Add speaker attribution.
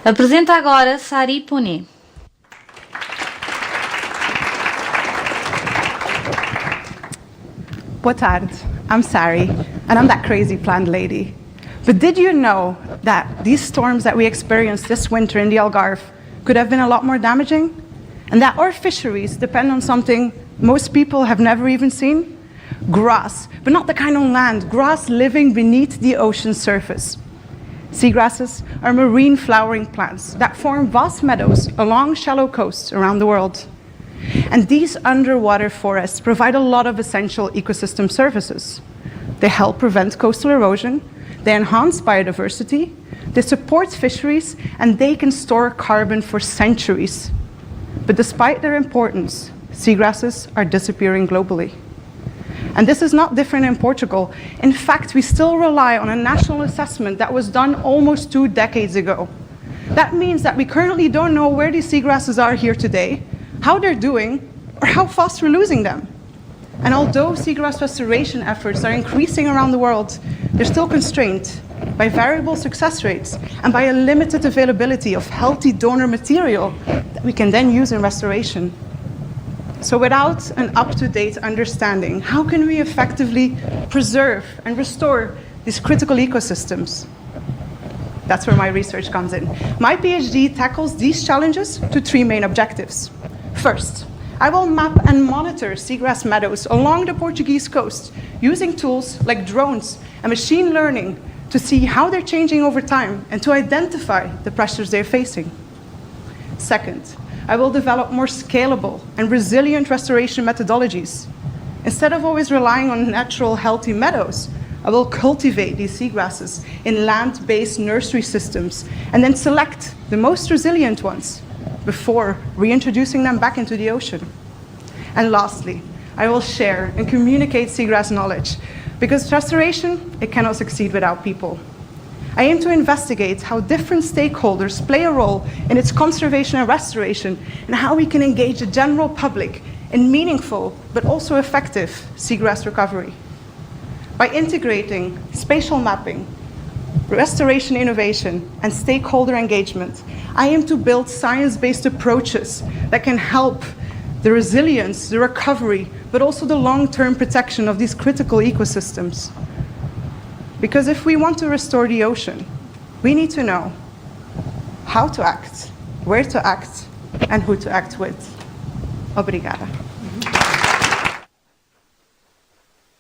Speaker 1: Apresenta agora Sari e Ponnet.
Speaker 2: Boa tarde, I'm Sari, and I'm that crazy plant lady. But did you know that these storms that we experienced this winter in the Algarve could have been a lot more damaging? And that our fisheries depend on something most people have never even seen? Grass, but not the kind on land, grass living beneath the ocean surface. Seagrasses are marine flowering plants that form vast meadows along shallow coasts around the world. And these underwater forests provide a lot of essential ecosystem services. They help prevent coastal erosion, they enhance biodiversity, they support fisheries, and they can store carbon for centuries. But despite their importance, seagrasses are disappearing globally. And this is not different in Portugal. In fact, we still rely on a national assessment that was done almost 2 decades ago. That means that we currently don't know where these seagrasses are here today, how they're doing, or how fast we're losing them. And although seagrass restoration efforts are increasing around the world, they're still constrained by variable success rates and by a limited availability of healthy donor material that we can then use in restoration. So without an up-to-date understanding, how can we effectively preserve and restore these critical ecosystems? That's where my research comes in. My PhD tackles these challenges to 3 main objectives. First, I will map and monitor seagrass meadows along the Portuguese coast using tools like drones and machine learning to see how they're changing over time and to identify the pressures they're facing. Second, I will develop more scalable and resilient restoration methodologies. Instead of always relying on natural healthy meadows, I will cultivate these seagrasses in land-based nursery systems and then select the most resilient ones before reintroducing them back into the ocean. And lastly, I will share and communicate seagrass knowledge, because restoration, it cannot succeed without people. I aim to investigate how different stakeholders play a role in its conservation and restoration, and how we can engage the general public in meaningful but also effective seagrass recovery. By integrating spatial mapping, restoration innovation, and stakeholder engagement, I aim to build science-based approaches that can help the resilience, the recovery, but also the long-term protection of these critical ecosystems. Because if we want to restore the ocean, we need to know how to act, where to act, and who to act with. Obrigada.